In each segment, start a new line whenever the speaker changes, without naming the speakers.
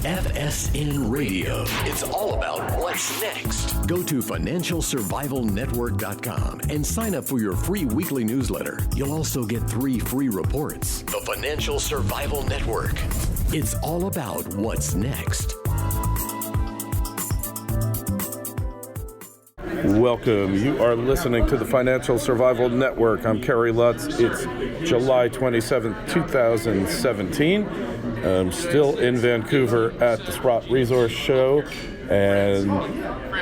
FSN Radio. It's all about what's next. Go to financialsurvivalnetwork.com and sign up for your free weekly newsletter. You'll also get 3 free reports. The Financial Survival Network. It's all about what's next.
Welcome. You are listening to the Financial Survival Network. I'm Kerry Lutz. It's July 27th, 2017. I'm still in Vancouver at the Sprott Resource Show, and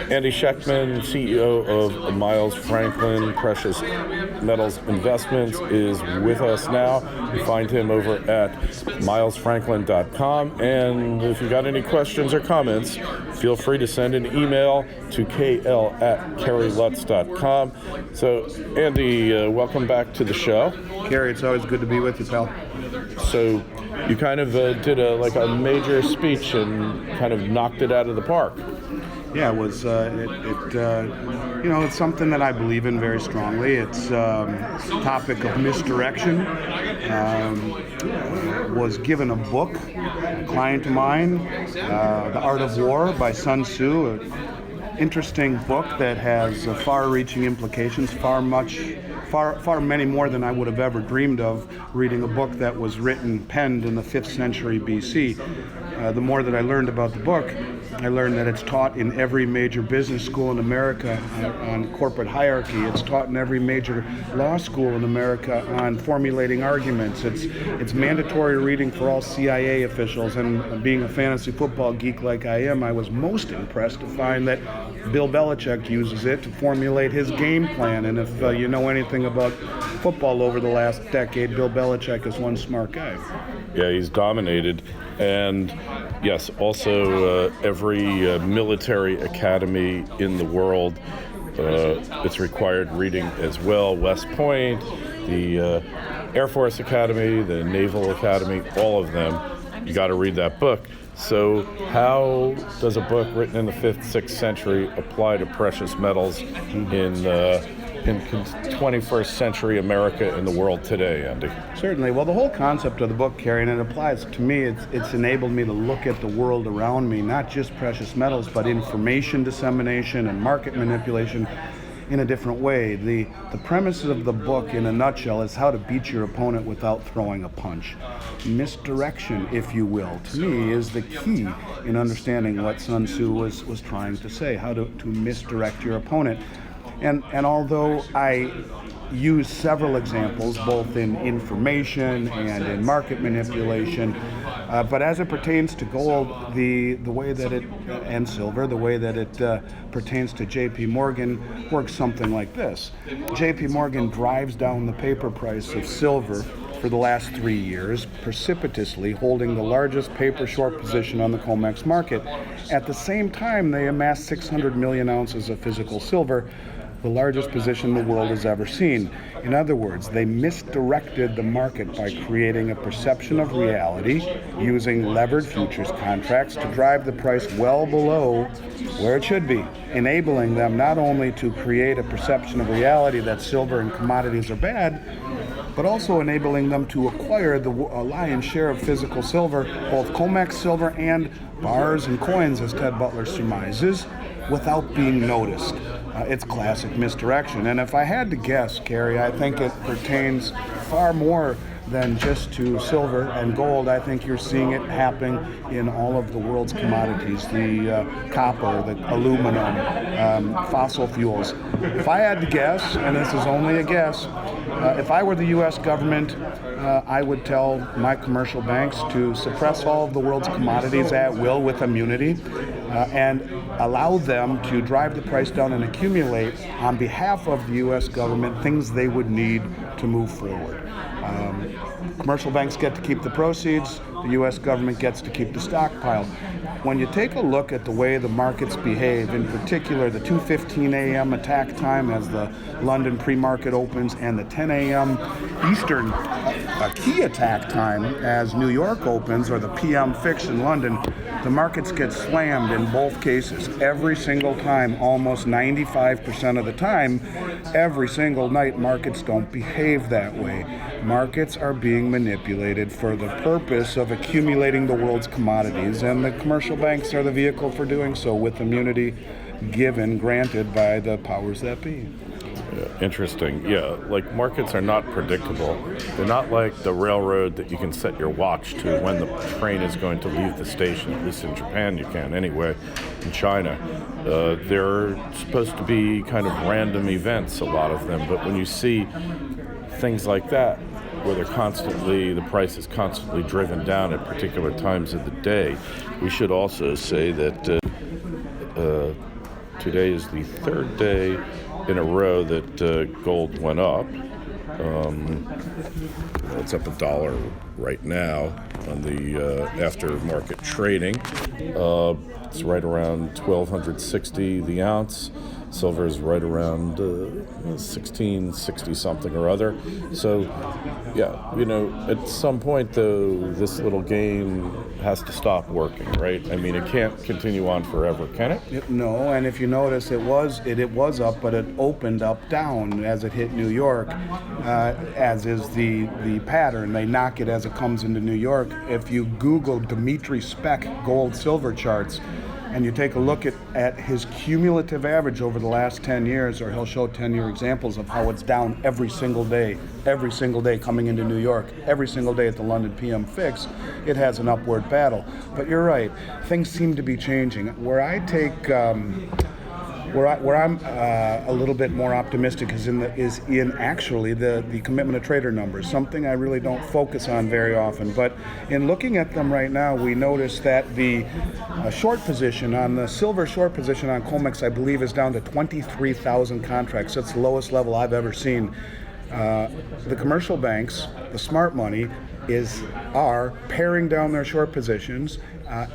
Andy Schectman, CEO of Miles Franklin Precious Metals Investments, is with us now. You find him over at milesfranklin.com, and if you got any questions or comments, feel free to send an email to kl@kerrylutz.com. So, Andy, welcome back to the show.
Kerry, it's always good to be with you, pal.
So, you kind of did a major speech and kind of knocked it out of the park.
Yeah, it was. It's something that I believe in very strongly. It's topic of misdirection. Was given a book, a client of mine, The Art of War by Sun Tzu. An interesting book that has far-reaching implications, far many more than I would have ever dreamed of reading a book that was penned in the 5th century BC. The more that I learned about the book, I learned that it's taught in every major business school in America on corporate hierarchy. It's taught in every major law school in America on formulating arguments. It's mandatory reading for all CIA officials. And being a fantasy football geek like I am, I was most impressed to find that Bill Belichick uses it to formulate his game plan. And if you know anything about football over the last decade, Bill Belichick is one smart guy.
Yeah, he's dominated. And yes, also every military academy in the world, it's required reading as well. West Point, the Air Force Academy, the Naval Academy, all of them, you got to read that book. So how does a book written in the 5th, 6th century apply to precious metals in 21st century America and the world today, Andy?
Certainly. Well, the whole concept of the book, Kerry, and it applies to me, it's enabled me to look at the world around me, not just precious metals, but information dissemination and market manipulation in a different way. The premise of the book, in a nutshell, is how to beat your opponent without throwing a punch. Misdirection, if you will, to me, is the key in understanding what Sun Tzu was trying to say, how to misdirect your opponent. And although I use several examples, both in information and in market manipulation, but as it pertains to gold, the way that it, and silver, the way that it pertains to J.P. Morgan works something like this. J.P. Morgan drives down the paper price of silver for the last 3 years, precipitously, holding the largest paper short position on the COMEX market. At the same time, they amassed 600 million ounces of physical silver, the largest position the world has ever seen. In other words, they misdirected the market by creating a perception of reality using levered futures contracts to drive the price well below where it should be, enabling them not only to create a perception of reality that silver and commodities are bad, but also enabling them to acquire a lion's share of physical silver, both COMEX silver and bars and coins, as Ted Butler surmises, without being noticed. It's classic misdirection. And if I had to guess, Kerry, I think it pertains far more than just to silver and gold. I think you're seeing it happening in all of the world's commodities, the copper, the aluminum, fossil fuels. If I had to guess, and this is only a guess, if I were the U.S. government, I would tell my commercial banks to suppress all of the world's commodities at will with immunity, and allow them to drive the price down and accumulate on behalf of the U.S. government things they would need to move forward. Commercial banks get to keep the proceeds, the U.S. government gets to keep the stockpile. When you take a look at the way the markets behave, in particular the 2:15 a.m. attack time as the London pre-market opens and the 10 a.m. Eastern a key attack time as New York opens or the PM fix in London, the markets get slammed in both cases. Every single time, almost 95% of the time, every single night, markets don't behave that way. Markets are being manipulated for the purpose of accumulating the world's commodities, and the commercial banks are the vehicle for doing so, with immunity granted by the powers that be.
Interesting. Yeah, like markets are not predictable. They're not like the railroad that you can set your watch to when the train is going to leave the station. At least in Japan you can anyway. In China, they're supposed to be kind of random events, a lot of them. But when you see things like that, where the price is constantly driven down at particular times of the day, we should also say that today is the third day in a row that gold went up. It's up $1 right now on the after-market trading. It's right around $1,260 the ounce. Silver is right around 1660 something or other. So, yeah, at some point though, this little game has to stop working, right? I mean, it can't continue on forever, can it?
No, and if you notice, it was up, but it opened up down as it hit New York, as is the pattern. They knock it as it comes into New York. If you Google Dimitri Speck gold-silver charts, and you take a look at his cumulative average over the last 10 years, or he'll show 10-year examples of how it's down every single day coming into New York, every single day at the London PM fix, it has an upward battle. But you're right, things seem to be changing. Where I take, where I'm a little bit more optimistic is in actually the commitment of trader numbers, something I really don't focus on very often. But in looking at them right now, we notice that the short position on the silver short position on COMEX, I believe, is down to 23,000 contracts. That's the lowest level I've ever seen. The commercial banks, the smart money, are paring down their short positions,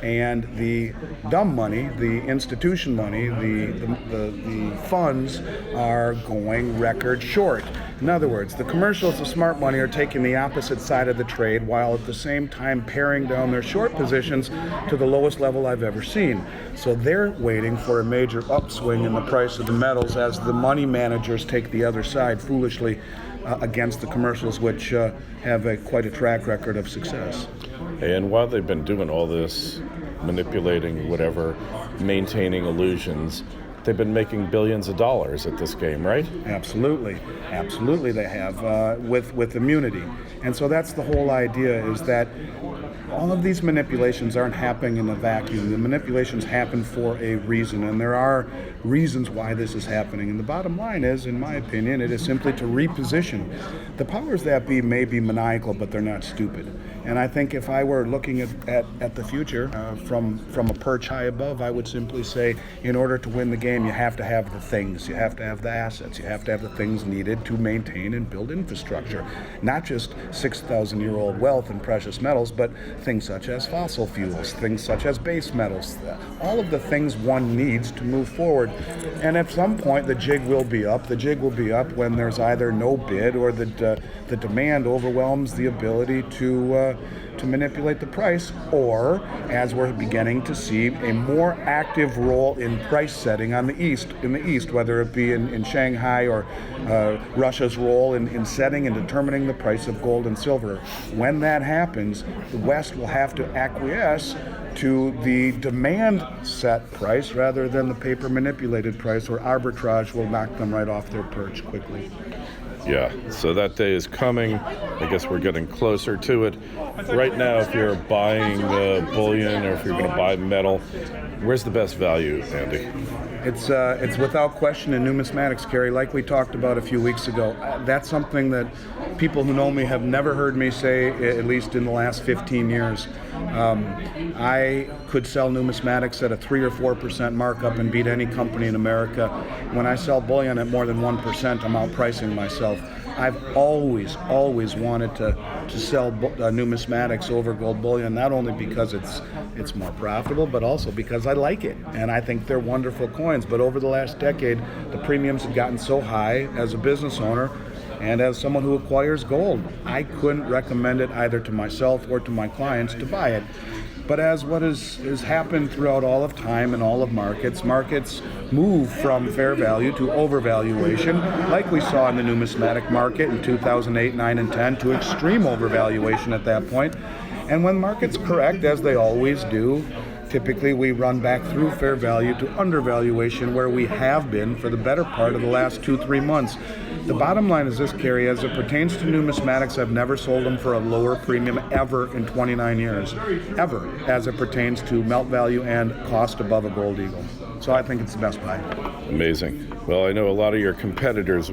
and the dumb money, the institution money, the funds are going record short. In other words, the commercials, the smart money, are taking the opposite side of the trade, while at the same time paring down their short positions to the lowest level I've ever seen. So they're waiting for a major upswing in the price of the metals as the money managers take the other side foolishly against the commercials, which have quite a track record of success.
And while they've been doing all this, manipulating whatever, maintaining illusions, they've been making billions of dollars at this game, right?
Absolutely they have, with immunity. And so that's the whole idea, is that all of these manipulations aren't happening in a vacuum. The manipulations happen for a reason, and there are reasons why this is happening. And the bottom line is, in my opinion, it is simply to reposition. The powers that be may be maniacal, but they're not stupid. And I think if I were looking at the future from a perch high above, I would simply say, in order to win the game, you have to have the things. You have to have the assets. You have to have the things needed to maintain and build infrastructure. Not just 6,000-year-old wealth and precious metals, but things such as fossil fuels, things such as base metals, all of the things one needs to move forward. And at some point, the jig will be up. The jig will be up when there's either no bid or the demand overwhelms the ability to manipulate the price, or, as we're beginning to see, a more active role in price setting in the east, whether it be in Shanghai, or Russia's role in setting and determining the price of gold and silver. When that happens, the West will have to acquiesce to the demand set price rather than the paper manipulated price, or arbitrage will knock them right off their perch quickly.
Yeah, so that day is coming. I guess we're getting closer to it. Right now, if you're buying bullion, or if you're going to buy metal, where's the best value, Andy?
It's without question in numismatics, Kerry, like we talked about a few weeks ago. That's something that people who know me have never heard me say, at least in the last 15 years. I could sell numismatics at a 3 or 4% markup and beat any company in America. When I sell bullion at more than 1%, I'm outpricing myself. I've always wanted to sell numismatics over gold bullion, not only because it's more profitable, but also because I like it, and I think they're wonderful coins. But over the last decade, the premiums have gotten so high as a business owner. And as someone who acquires gold, I couldn't recommend it either to myself or to my clients to buy it. But as what has happened throughout all of time and all of markets move from fair value to overvaluation, like we saw in the numismatic market in 2008, 9, and 10, to extreme overvaluation at that point. And when markets correct, as they always do, typically we run back through fair value to undervaluation, where we have been for the better part of the last 2-3 months. The bottom line is this, Kerry, as it pertains to numismatics, I've never sold them for a lower premium ever in 29 years, ever, as it pertains to melt value and cost above a gold eagle. So I think it's the best buy.
Amazing. Well, I know a lot of your competitors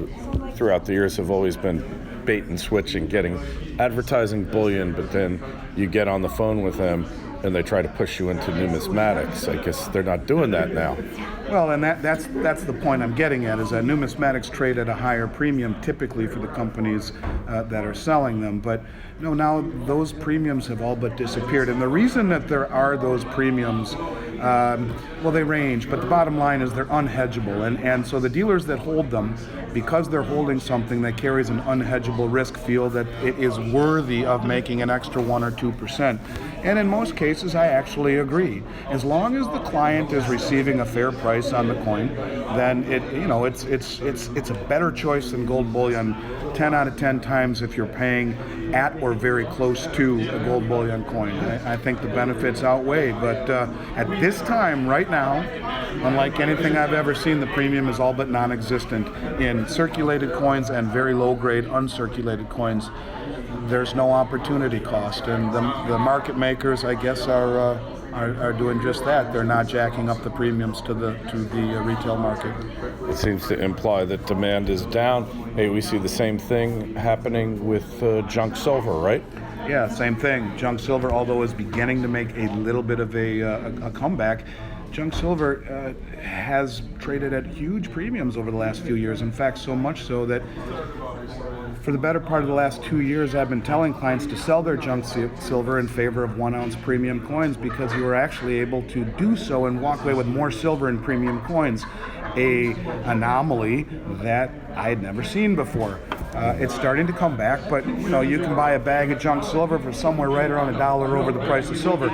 throughout the years have always been bait and switch and getting advertising bullion, but then you get on the phone with them and they try to push you into numismatics. I guess they're not doing that now.
Well, and that's the point I'm getting at, is that numismatics trade at a higher premium typically for the companies that are selling them. But no, now those premiums have all but disappeared. And the reason that there are those premiums, well, they range, but the bottom line is they're unhedgeable. And so the dealers that hold them, because they're holding something that carries an unhedgeable risk, feel that it is worthy of making an extra 1 or 2%. And in most cases, I actually agree. As long as the client is receiving a fair price on the coin, then it's a better choice than gold bullion 10 out of 10 times if you're paying at or very close to a gold bullion coin. I think the benefits outweigh, but at this time, right now, unlike anything I've ever seen, the premium is all but non-existent in circulated coins and very low-grade uncirculated coins. There's no opportunity cost, and the market makers, I guess, are doing just that. They're not jacking up the premiums to the retail market.
It seems to imply that demand is down. Hey, we see the same thing happening with junk silver, right?
Yeah, same thing. Junk silver, although is beginning to make a little bit of a comeback, junk silver has traded at huge premiums over the last few years. In fact, so much so that for the better part of the last 2 years, I've been telling clients to sell their junk silver in favor of 1 ounce premium coins, because you were actually able to do so and walk away with more silver in premium coins. An anomaly that I had never seen before. It's starting to come back, but you can buy a bag of junk silver for somewhere right around $1 over the price of silver.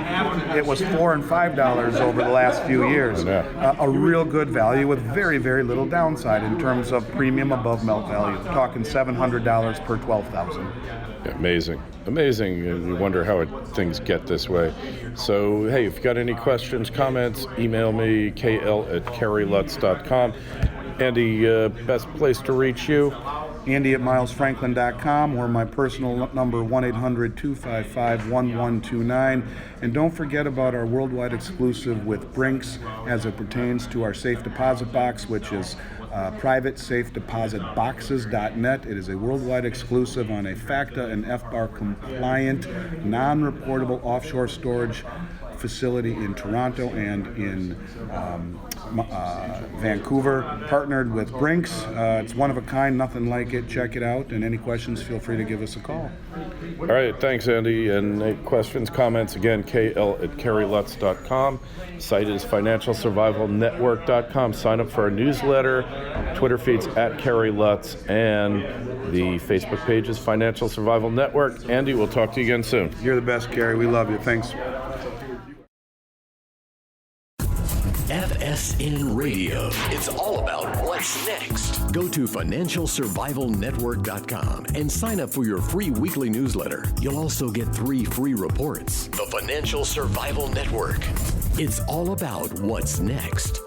It was $4 and $5 over the last few years. A real good value with very, very little downside in terms of premium above melt value. We're talking $700 per 12,000.
Amazing. You wonder how things get this way. So, hey, if you've got any questions, comments, email me, kl@kerrylutz.com. Andy, best place to reach you?
Andy at milesfranklin.com, or my personal number, 1-800-255-1129. And don't forget about our worldwide exclusive with Brinks as it pertains to our safe deposit box, which is privatesafedepositboxes.net. It is a worldwide exclusive on a FACTA and FBAR compliant, non-reportable offshore storage facility in Toronto and in Vancouver, partnered with Brinks. It's one of a kind, nothing like it. Check it out, and any questions, feel free to give us a call.
All right, thanks, Andy. And any questions, comments, again, kl@kerrylutz.com. Site is financialsurvivalnetwork.com. Sign up for our newsletter, Twitter feeds @KerryLutz, and the Facebook page is Financial Survival Network. Andy, we'll talk to you again soon.
You're the best, Kerry. We love you. Thanks.
FSN Radio. It's all about what's next. Go to financialsurvivalnetwork.com and sign up for your free weekly newsletter. You'll also get 3 free reports. The Financial Survival Network. It's all about what's next.